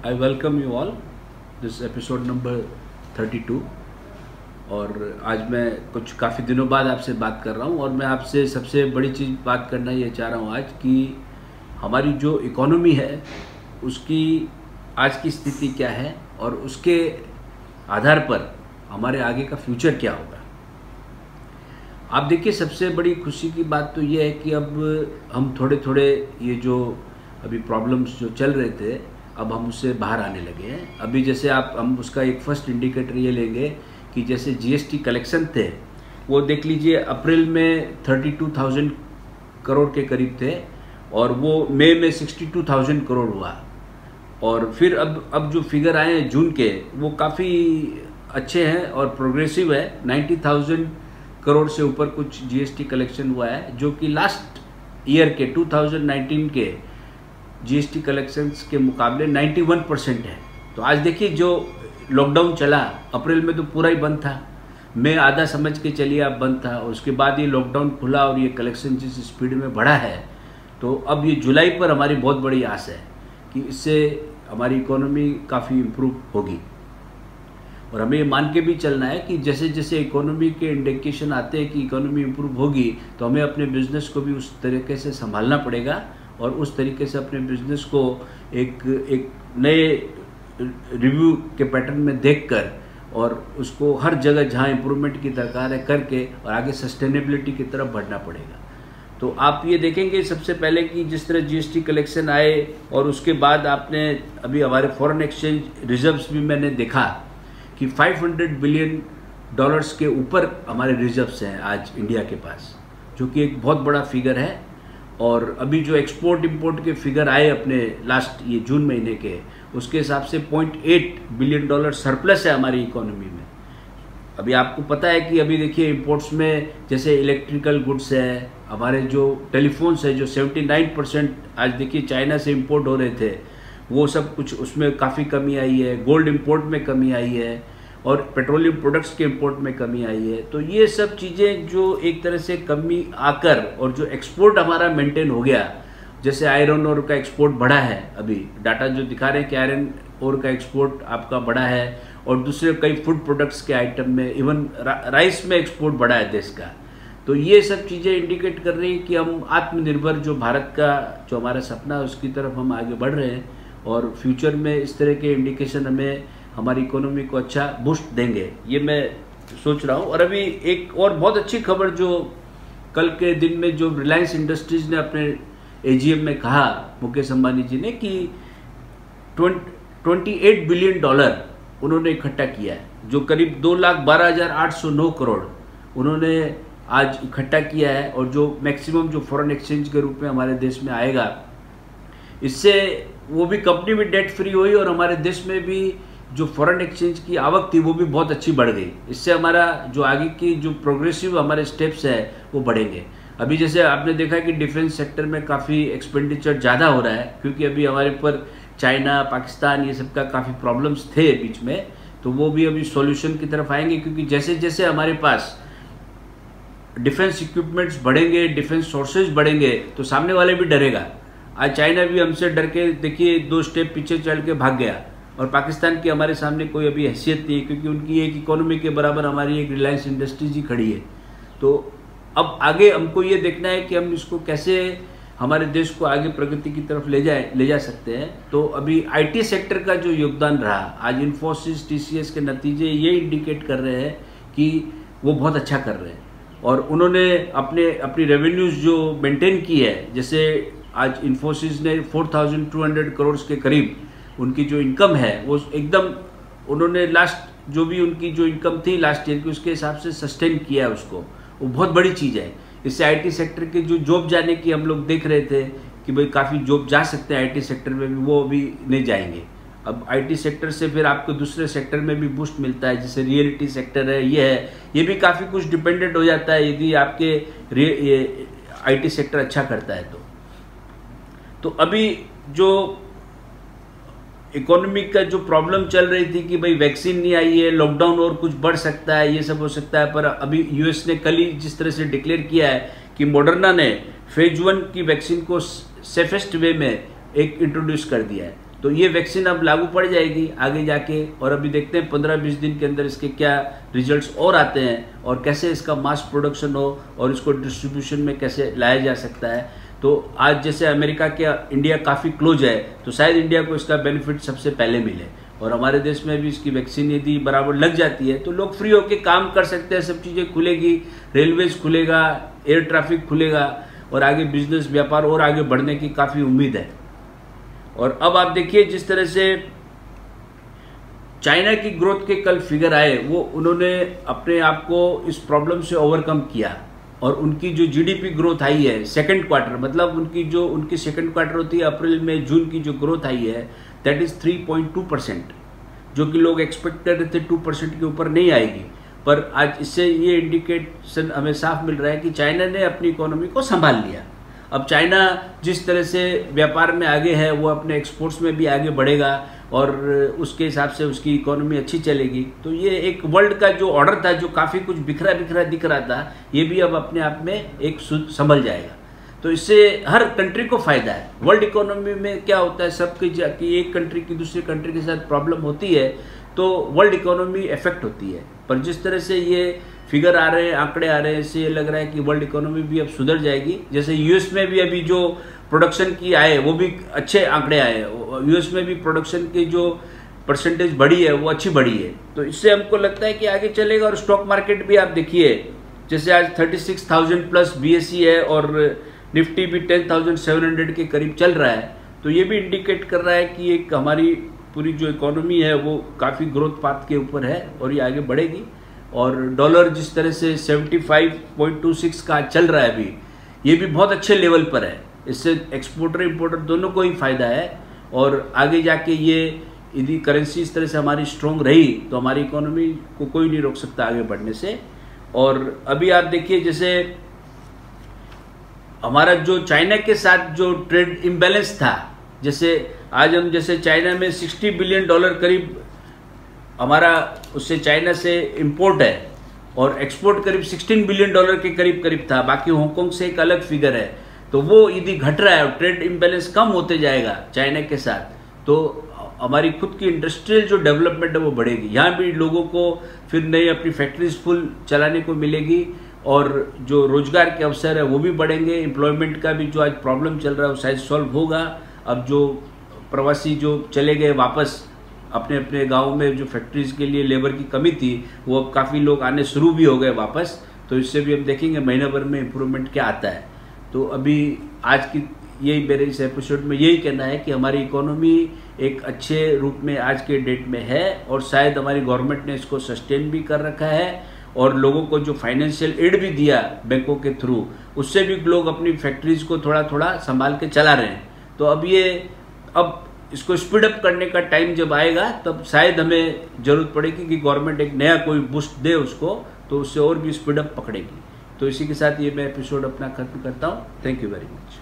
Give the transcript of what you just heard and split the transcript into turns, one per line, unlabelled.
I welcome you all. This episode number 32 और आज मैं कुछ काफ़ी दिनों बाद आपसे बात कर रहा हूँ और मैं आपसे सबसे बड़ी चीज़ बात करना ये चाह रहा हूँ आज कि हमारी जो इकोनॉमी है उसकी आज की स्थिति क्या है और उसके आधार पर हमारे आगे का फ्यूचर क्या होगा। आप देखिए, सबसे बड़ी खुशी की बात तो ये है कि अब हम थोड़े थोड़े ये जो अभी प्रॉब्लम्स जो चल रहे थे अब हम उससे बाहर आने लगे हैं। अभी जैसे हम उसका एक फर्स्ट इंडिकेटर ये लेंगे कि जैसे जीएसटी कलेक्शन थे वो देख लीजिए, अप्रैल में 32,000 करोड़ के करीब थे और वो मई में 62,000 करोड़ हुआ। और फिर अब जो फिगर आए हैं जून के वो काफ़ी अच्छे हैं और प्रोग्रेसिव है। 90,000 करोड़ से ऊपर कुछ जीएसटी कलेक्शन हुआ है, जो कि लास्ट ईयर के 2019 के जीएसटी कलेक्शंस के मुकाबले 91% है। तो आज देखिए, जो लॉकडाउन चला अप्रैल में तो पूरा ही बंद था, मई आधा समझ के चलिए आप बंद था, और उसके बाद ये लॉकडाउन खुला और ये कलेक्शन जिस स्पीड में बढ़ा है, तो अब ये जुलाई पर हमारी बहुत बड़ी आस है कि इससे हमारी इकोनॉमी काफ़ी इम्प्रूव होगी। और हमें ये मान के भी चलना है कि जैसे जैसे इकोनॉमी के इंडिकेशन आते हैं कि इकोनॉमी इम्प्रूव होगी तो हमें अपने बिजनेस को भी उस तरीके से संभालना पड़ेगा और उस तरीके से अपने बिजनेस को एक नए रिव्यू के पैटर्न में देखकर और उसको हर जगह जहाँ इम्प्रूवमेंट की दरकार है करके और आगे सस्टेनेबिलिटी की तरफ बढ़ना पड़ेगा। तो आप ये देखेंगे सबसे पहले कि जिस तरह जीएसटी कलेक्शन आए और उसके बाद आपने अभी हमारे फॉरेन एक्सचेंज रिजर्व्स भी मैंने देखा कि $500 बिलियन के ऊपर हमारे रिजर्व्स हैं आज इंडिया के पास, जो कि एक बहुत बड़ा फिगर है। और अभी जो एक्सपोर्ट इंपोर्ट के फिगर आए अपने लास्ट ये जून महीने के, उसके हिसाब से $0.8 बिलियन सरप्लस है हमारी इकोनॉमी में। अभी आपको पता है कि अभी देखिए इंपोर्ट्स में जैसे इलेक्ट्रिकल गुड्स है, हमारे जो टेलीफोन्स है जो 79% आज देखिए चाइना से इंपोर्ट हो रहे थे, वो सब कुछ उसमें काफ़ी कमी आई है। गोल्ड इंपोर्ट में कमी आई है और पेट्रोलियम प्रोडक्ट्स के इंपोर्ट में कमी आई है। तो ये सब चीज़ें जो एक तरह से कमी आकर और जो एक्सपोर्ट हमारा मेंटेन हो गया, जैसे आयरन ओर का एक्सपोर्ट बढ़ा है, अभी डाटा जो दिखा रहे हैं कि आयरन ओर का एक्सपोर्ट आपका बढ़ा है और दूसरे कई फूड प्रोडक्ट्स के आइटम में, इवन राइस में एक्सपोर्ट बढ़ा है देश का। तो ये सब चीज़ें इंडिकेट कर रही हैं कि हम आत्मनिर्भर जो भारत का जो हमारा सपना है उसकी तरफ हम आगे बढ़ रहे हैं और फ्यूचर में इस तरह के इंडिकेशन हमें हमारी इकोनॉमी को अच्छा बूस्ट देंगे, ये मैं सोच रहा हूँ। और अभी एक और बहुत अच्छी खबर जो कल के दिन में जो रिलायंस इंडस्ट्रीज ने अपने एजीएम में कहा, मुकेश अंबानी जी ने, कि $28 बिलियन उन्होंने इकट्ठा किया है, जो करीब 2,12,809 करोड़ उन्होंने आज इकट्ठा किया है। और जो मैक्सिमम जो फॉरेन एक्सचेंज के रूप में हमारे देश में आएगा, इससे वो भी कंपनी भी डेट फ्री हुई और हमारे देश में भी जो फॉरेन एक्सचेंज की आवक थी वो भी बहुत अच्छी बढ़ गई। इससे हमारा जो आगे की जो प्रोग्रेसिव हमारे स्टेप्स है वो बढ़ेंगे। अभी जैसे आपने देखा कि डिफेंस सेक्टर में काफ़ी एक्सपेंडिचर ज़्यादा हो रहा है, क्योंकि अभी हमारे ऊपर चाइना, पाकिस्तान ये सब का काफ़ी प्रॉब्लम्स थे बीच में, तो वो भी अभी सॉल्यूशन की तरफ आएंगे। क्योंकि जैसे जैसे हमारे पास डिफेंस इक्विपमेंट्स बढ़ेंगे, डिफेंस सोर्सेज बढ़ेंगे, तो सामने वाले भी डरेगा। आज चाइना भी हमसे डर के देखिए 2 स्टेप पीछे चल के भाग गया और पाकिस्तान की हमारे सामने कोई अभी हैसियत नहीं है, क्योंकि उनकी एक इकोनॉमी के बराबर हमारी एक रिलायंस इंडस्ट्रीज ही खड़ी है। तो अब आगे हमको ये देखना है कि हम इसको कैसे हमारे देश को आगे प्रगति की तरफ ले जा सकते हैं। तो अभी आईटी सेक्टर का जो योगदान रहा, आज इन्फोसिस, टीसीएस के नतीजे ये इंडिकेट कर रहे हैं कि वो बहुत अच्छा कर रहे हैं और उन्होंने अपनी रेवेन्यूज जो मेंटेन की है। जैसे आज इन्फोसिस ने 4,200 करोड़ के करीब उनकी जो इनकम है वो एकदम उन्होंने लास्ट जो भी उनकी जो इनकम थी लास्ट ईयर की उसके हिसाब से सस्टेन किया है उसको, वो बहुत बड़ी चीज़ है। इससे आईटी सेक्टर के जो जॉब जाने की हम लोग देख रहे थे कि भाई काफ़ी जॉब जा सकते हैं आईटी सेक्टर में भी, वो अभी नहीं जाएंगे। अब आईटी सेक्टर से फिर आपको दूसरे सेक्टर में भी बूस्ट मिलता है, जैसे रियलिटी सेक्टर है, ये भी काफ़ी कुछ डिपेंडेंट हो जाता है यदि आपके आईटी सेक्टर अच्छा करता है तो अभी जो इकोनॉमी का जो प्रॉब्लम चल रही थी कि भाई वैक्सीन नहीं आई है, लॉकडाउन और कुछ बढ़ सकता है, ये सब हो सकता है, पर अभी यूएस ने कल ही जिस तरह से डिक्लेयर किया है कि मॉडर्ना ने फेज 1 की वैक्सीन को सेफेस्ट वे में एक इंट्रोड्यूस कर दिया है, तो ये वैक्सीन अब लागू पड़ जाएगी आगे जाके, और अभी देखते हैं 15-20 दिन के अंदर इसके क्या रिजल्ट्स और आते हैं और कैसे इसका मास प्रोडक्शन हो और इसको डिस्ट्रीब्यूशन में कैसे लाया जा सकता है। तो आज जैसे अमेरिका के इंडिया काफ़ी क्लोज है, तो शायद इंडिया को इसका बेनिफिट सबसे पहले मिले, और हमारे देश में भी इसकी वैक्सीन यदि बराबर लग जाती है तो लोग फ्री होकर काम कर सकते हैं, सब चीज़ें खुलेगी, रेलवेज खुलेगा, एयर ट्रैफिक खुलेगा, और आगे बिजनेस व्यापार और आगे बढ़ने की काफ़ी उम्मीद है। और अब आप देखिए जिस तरह से चाइना की ग्रोथ के कल फिगर आए, वो उन्होंने अपने आप को इस प्रॉब्लम से ओवरकम किया, और उनकी जो जीडीपी ग्रोथ आई है सेकंड क्वार्टर, मतलब उनकी सेकंड क्वार्टर होती है अप्रैल में जून की जो ग्रोथ आई है दैट इज 3.2%, जो कि लोग एक्सपेक्ट कर रहे थे 2% के ऊपर नहीं आएगी। पर आज इससे ये इंडिकेशन हमें साफ मिल रहा है कि चाइना ने अपनी इकोनॉमी को संभाल लिया। अब चाइना जिस तरह से व्यापार में आगे है वो अपने एक्सपोर्ट्स में भी आगे बढ़ेगा, और उसके हिसाब से उसकी इकोनॉमी अच्छी चलेगी। तो ये एक वर्ल्ड का जो ऑर्डर था, जो काफ़ी कुछ बिखरा बिखरा दिख रहा था, ये भी अब अपने आप में एक संभल जाएगा। तो इससे हर कंट्री को फायदा है। वर्ल्ड इकोनॉमी में क्या होता है, सबकी कि एक कंट्री की दूसरी कंट्री के साथ प्रॉब्लम होती है तो वर्ल्ड इकोनॉमी इफेक्ट होती है। पर जिस तरह से ये फिगर आ रहे हैं, आंकड़े आ रहे हैं, इससे ये लग रहा है कि वर्ल्ड इकोनॉमी भी अब सुधर जाएगी। जैसे यूएस में भी अभी जो प्रोडक्शन की आए वो भी अच्छे आंकड़े आए, यूएस में भी प्रोडक्शन की जो परसेंटेज बढ़ी है वो अच्छी बढ़ी है। तो इससे हमको लगता है कि आगे चलेगा। और स्टॉक मार्केट भी आप देखिए, जैसे आज 36,000 प्लस बीएसई है और निफ्टी भी 10,700 के करीब चल रहा है। तो ये भी इंडिकेट कर रहा है कि एक हमारी पूरी जो इकोनॉमी है वो काफ़ी ग्रोथ पाथ के ऊपर है और ये आगे बढ़ेगी। और डॉलर जिस तरह से 75.26 का चल रहा है अभी, ये भी बहुत अच्छे लेवल पर है। इससे एक्सपोर्टर इंपोर्टर दोनों को ही फायदा है, और आगे जाके ये यदि करेंसी इस तरह से हमारी स्ट्रॉन्ग रही तो हमारी इकोनॉमी को कोई नहीं रोक सकता आगे बढ़ने से। और अभी आप देखिए जैसे हमारा जो चाइना के साथ जो ट्रेड इम्बैलेंस था, जैसे आज हम जैसे चाइना में $60 बिलियन करीब हमारा उससे चाइना से इंपोर्ट है, और एक्सपोर्ट करीब $16 बिलियन के करीब था। बाकी हांगकांग से एक अलग फिगर है। तो वो यदि घट रहा है और ट्रेड इम्बैलेंस कम होते जाएगा चाइना के साथ, तो हमारी खुद की इंडस्ट्रियल जो डेवलपमेंट है वो बढ़ेगी। यहाँ भी लोगों को फिर नई अपनी फैक्ट्रीज फुल चलाने को मिलेगी, और जो रोजगार के अवसर है वो भी बढ़ेंगे। एम्प्लॉयमेंट का भी जो आज प्रॉब्लम चल रहा है वो शायद सॉल्व होगा। अब जो प्रवासी जो चले गए वापस अपने अपने गाँव में, जो फैक्ट्रीज के लिए लेबर की कमी थी, वो अब काफ़ी लोग आने शुरू भी हो गए वापस। तो इससे भी हम देखेंगे महीने भर में इम्प्रूवमेंट क्या आता है। तो अभी आज की यही मेरे इस एपिसोड में यही कहना है कि हमारी इकोनॉमी एक अच्छे रूप में आज के डेट में है, और शायद हमारी गवर्नमेंट ने इसको सस्टेन भी कर रखा है, और लोगों को जो फाइनेंशियल एड भी दिया बैंकों के थ्रू, उससे भी लोग अपनी फैक्ट्रीज को थोड़ा थोड़ा संभाल के चला रहे हैं। तो अब इसको स्पीड अप करने का टाइम जब आएगा तब शायद हमें जरूरत पड़ेगी कि गवर्नमेंट एक नया कोई बूस्ट दे उसको, तो उससे और भी स्पीड अप पकड़ेगी। तो इसी के साथ ये मैं एपिसोड अपना खत्म करता हूँ। Thank you very much.